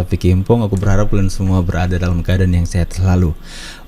Tapi Kimpong, aku berharap kalian semua berada dalam keadaan yang sehat selalu.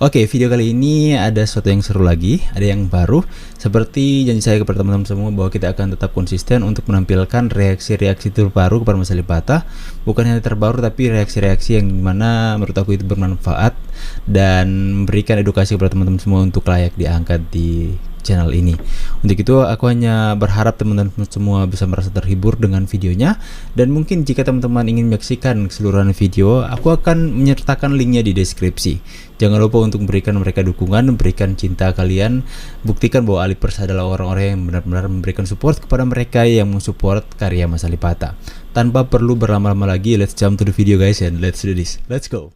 Oke, video kali ini ada sesuatu yang seru lagi, ada yang baru. Seperti janji saya kepada teman-teman semua bahwa kita akan tetap konsisten untuk menampilkan reaksi-reaksi terbaru kepada Mas AlipBaTa. Bukan hanya terbaru, tapi reaksi-reaksi yang dimana menurut aku itu bermanfaat dan memberikan edukasi kepada teman-teman semua untuk layak diangkat di channel ini. Untuk itu aku hanya berharap teman-teman semua bisa merasa terhibur dengan videonya, dan mungkin jika teman-teman ingin menyaksikan keseluruhan video, aku akan menyertakan linknya di deskripsi. Jangan lupa untuk memberikan mereka dukungan, memberikan cinta kalian, buktikan bahwa alipers adalah orang-orang yang benar-benar memberikan support kepada mereka yang mensupport karya Mas AlipBaTa. Tanpa perlu berlama-lama lagi, let's jump to the video guys, and let's do this. Let's go.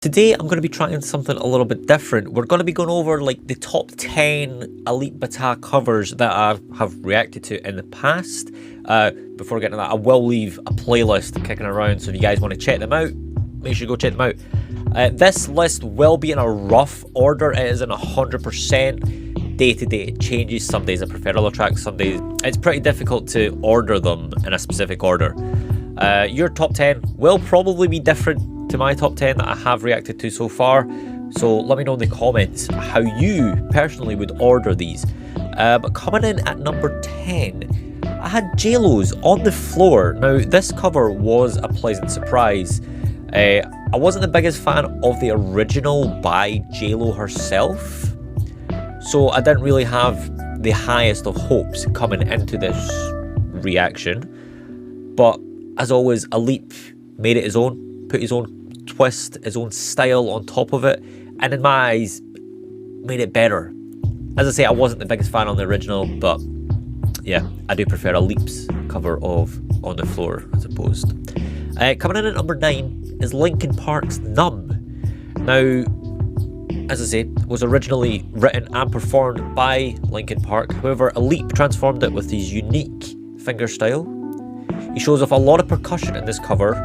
Today I'm going to be trying something a little bit different. We're going to be going over like the top 10 AlipBaTa covers that I have reacted to in the past. Before getting to that, I will leave a playlist kicking around, so if you guys want to check them out, make sure you go check them out. This list will be in a rough order. It isn't 100% day to day. It changes. Some days I prefer other tracks, some days it's pretty difficult to order them in a specific order. Your top 10 will probably be different to my top 10 that I have reacted to so far, so let me know in the comments how you personally would order these. But coming in at number 10, I had Jlo's On The Floor. Now this cover was a pleasant surprise. I wasn't the biggest fan of the original by Jlo herself, so I didn't really have the highest of hopes coming into this reaction, but as always, Alip made it his own, put his own twist, his own style on top of it, and in my eyes made it better. As I say, I wasn't the biggest fan on the original, but yeah, I do prefer Alip's cover of On The Floor, I suppose. Coming in at number 9 is Linkin Park's Numb. Now, as I say, it was originally written and performed by Linkin Park. However, Alip transformed it with his unique fingerstyle. He shows off a lot of percussion in this cover.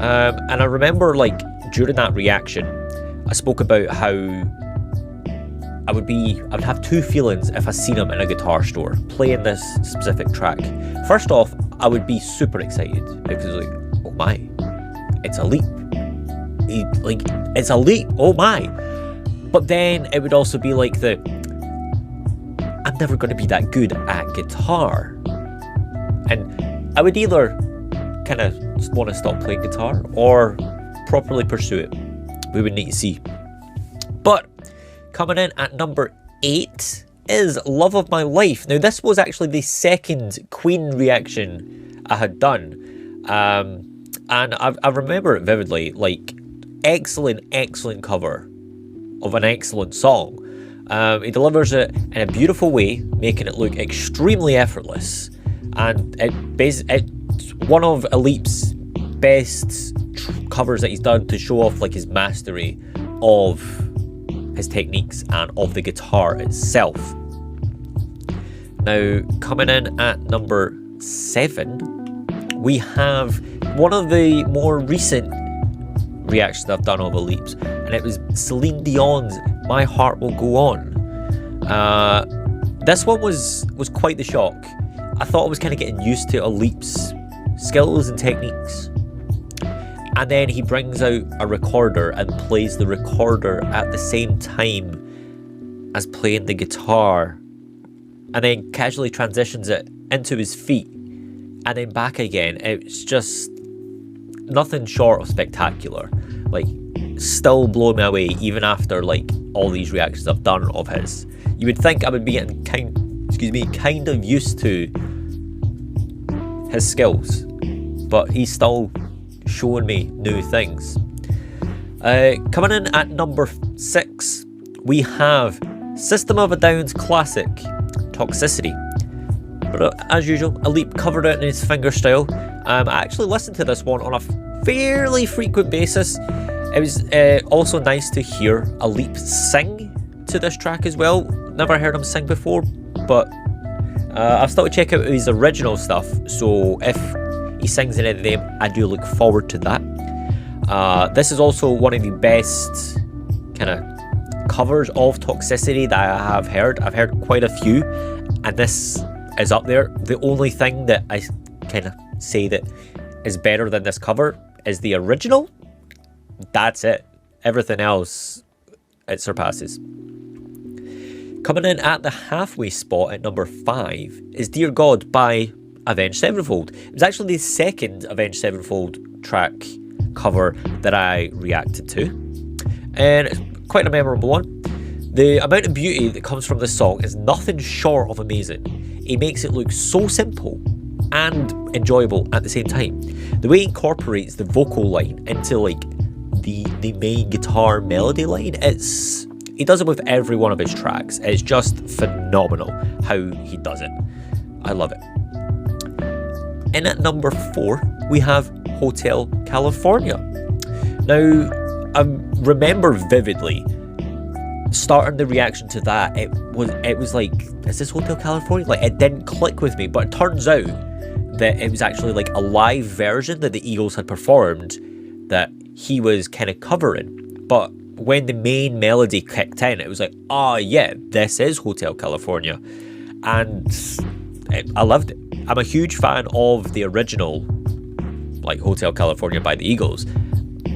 And I remember, like, during that reaction, I spoke about how I would have two feelings if I seen him in a guitar store playing this specific track. First off, I would be super excited because like, oh my, it's Alip. It's Alip, oh my. But then it would also be like I'm never going to be that good at guitar. And I would either kind of want to stop playing guitar or properly pursue it. We would need to see. But coming in at number 8 is Love of My Life. Now this was actually the second Queen reaction I had done, and I remember it vividly. Like, excellent cover of an excellent song. He delivers it in a beautiful way, making it look extremely effortless, and it's one of Alip's best covers that he's done to show off like his mastery of his techniques and of the guitar itself. Now, coming in at number 7, we have one of the more recent reactions I've done of Alip's, and it was Celine Dion's My Heart Will Go On. This one was quite the shock. I thought I was kind of getting used to Alip's skills and techniques, and then he brings out a recorder and plays the recorder at the same time as playing the guitar, and then casually transitions it into his feet and then back again. It's just nothing short of spectacular. Like, still blowing me away even after like all these reactions I've done of his. You would think I would be getting kind of used to his skills, but he's still showing me new things. Coming in at number 6, we have System of a Down's classic Toxicity. But as usual, Alip covered it in his fingerstyle. I actually listened to this one on a fairly frequent basis. It was also nice to hear Alip sing to this track as well. Never heard him sing before, but I've started to check out his original stuff, so if he sings in any of them, I do look forward to that. This is also one of the best kind of covers of Toxicity that I have heard. I've heard quite a few, and this is up there. The only thing that I kind of say that is better than this cover is the original, that's it. Everything else, it surpasses. Coming in at the halfway spot at number 5 is Dear God by Avenged Sevenfold. It was actually the second Avenged Sevenfold track cover that I reacted to, and it's quite a memorable one. The amount of beauty that comes from this song is nothing short of amazing. He makes it look so simple and enjoyable at the same time. The way he incorporates the vocal line into like the main guitar melody line, he does it with every one of his tracks. It's just phenomenal how he does it. I love it. And at number 4, we have Hotel California. Now, I remember vividly starting the reaction to that. It was like, is this Hotel California? Like, it didn't click with me, but it turns out that it was actually like a live version that the Eagles had performed that he was kind of covering. But when the main melody kicked in, it was like, oh yeah, this is Hotel California. And I loved it. I'm a huge fan of the original, like Hotel California by the Eagles.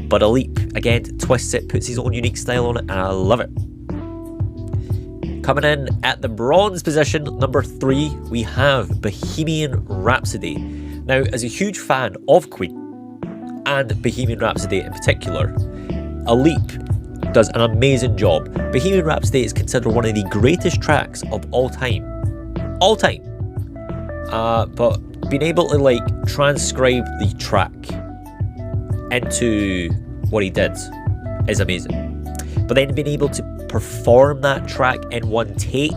But Alip, again, twists it, puts his own unique style on it, and I love it. Coming in at the bronze position, number 3, we have Bohemian Rhapsody. Now, as a huge fan of Queen, and Bohemian Rhapsody in particular, Alip does an amazing job. Bohemian Rhapsody is considered one of the greatest tracks of all time. All time. But being able to like transcribe the track into what he did is amazing. But then being able to perform that track in one take,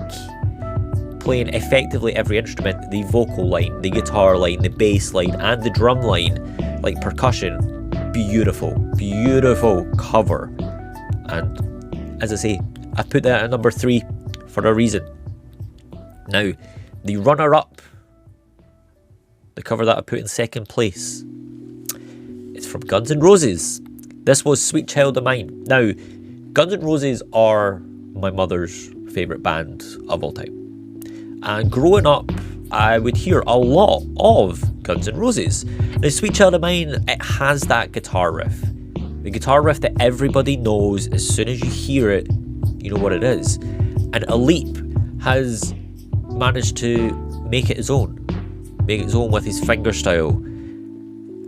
playing effectively every instrument, the vocal line, the guitar line, the bass line, and the drum line, like percussion, beautiful, beautiful cover. And as I say, I put that at number 3 for a reason. Now, the runner-up, the cover that I put in second place, it's from Guns N' Roses. This was Sweet Child of Mine. Now, Guns N' Roses are my mother's favourite band of all time. And growing up, I would hear a lot of Guns N' Roses. Now, Sweet Child of Mine, it has that guitar riff. The guitar riff that everybody knows. As soon as you hear it, you know what it is. And Alip has managed to make it his own. Make it his own with his fingerstyle.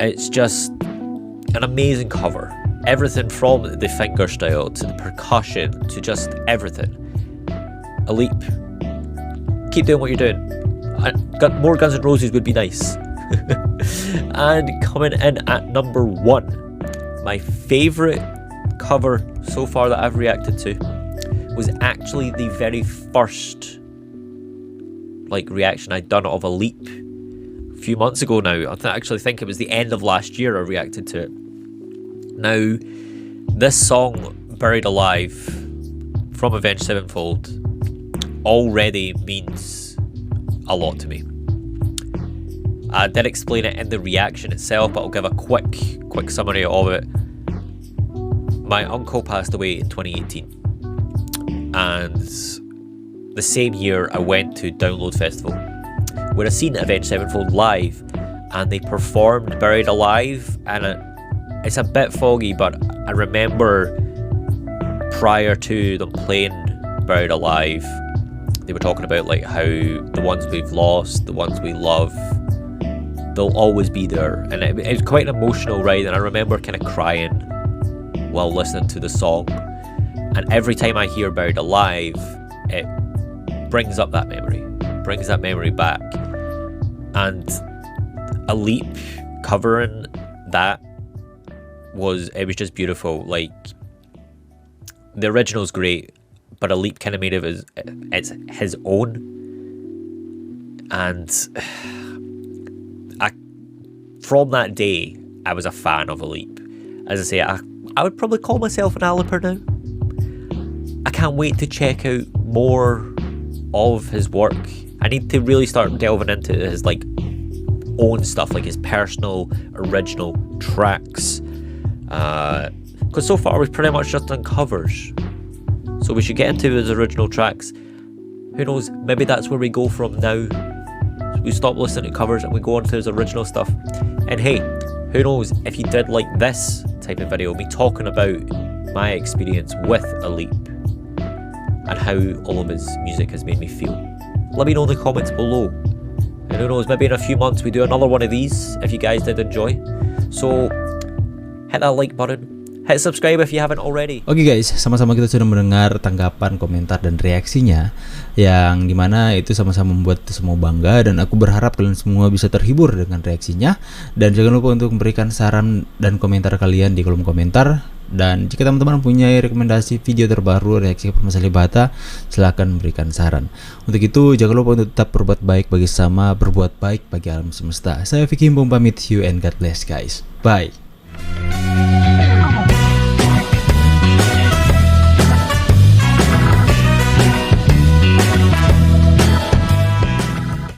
It's just an amazing cover. Everything from the fingerstyle to the percussion to just everything. Alip, keep doing what you're doing. More Guns N' Roses would be nice. And coming in at number 1, my favourite cover so far that I've reacted to was actually the very first reaction I'd done of Alip a few months ago now. I actually think it was the end of last year I reacted to it. Now, this song, Buried Alive, from Avenged Sevenfold, already means a lot to me. I did explain it in the reaction itself, but I'll give a quick summary of it. My uncle passed away in 2018, and the same year I went to Download Festival, where I seen Avenged Sevenfold live, and they performed Buried Alive, and it's a bit foggy, but I remember prior to them playing Buried Alive, they were talking about how the ones we've lost, the ones we love, they'll always be there. And it was quite an emotional ride, and I remember kind of crying while listening to the song. And every time I hear Buried Alive, it brings up that memory, brings that memory back. And Alip covering that was just beautiful. The original's great, but Alip kind of made it's his own. And from that day, I was a fan of Alip. As I say, I would probably call myself an Aliper now. I can't wait to check out more of his work. I need to really start delving into his own stuff, his personal original tracks. Because so far we've pretty much just done covers. So we should get into his original tracks. Who knows, maybe that's where we go from now. We stop listening to covers and we go on to his original stuff. And hey, who knows, if you did like this type of video, me talking about my experience with Alip and how all of his music has made me feel, let me know in the comments below. And who knows, maybe in a few months we do another one of these if you guys did enjoy. So hit that like button, hit subscribe if you haven't already. Oke guys, sama-sama kita sudah mendengar tanggapan, komentar, dan reaksinya, yang dimana itu sama-sama membuat kita semua bangga, dan aku berharap kalian semua bisa terhibur dengan reaksinya. Dan jangan lupa untuk memberikan saran dan komentar kalian di kolom komentar. Dan jika teman-teman punya rekomendasi video terbaru reaksi Coveran AlipBaTa, silahkan memberikan saran. Untuk itu jangan lupa untuk tetap berbuat baik bagi sesama, berbuat baik bagi alam semesta. Saya Vicky pamit, you and God bless guys. Bye.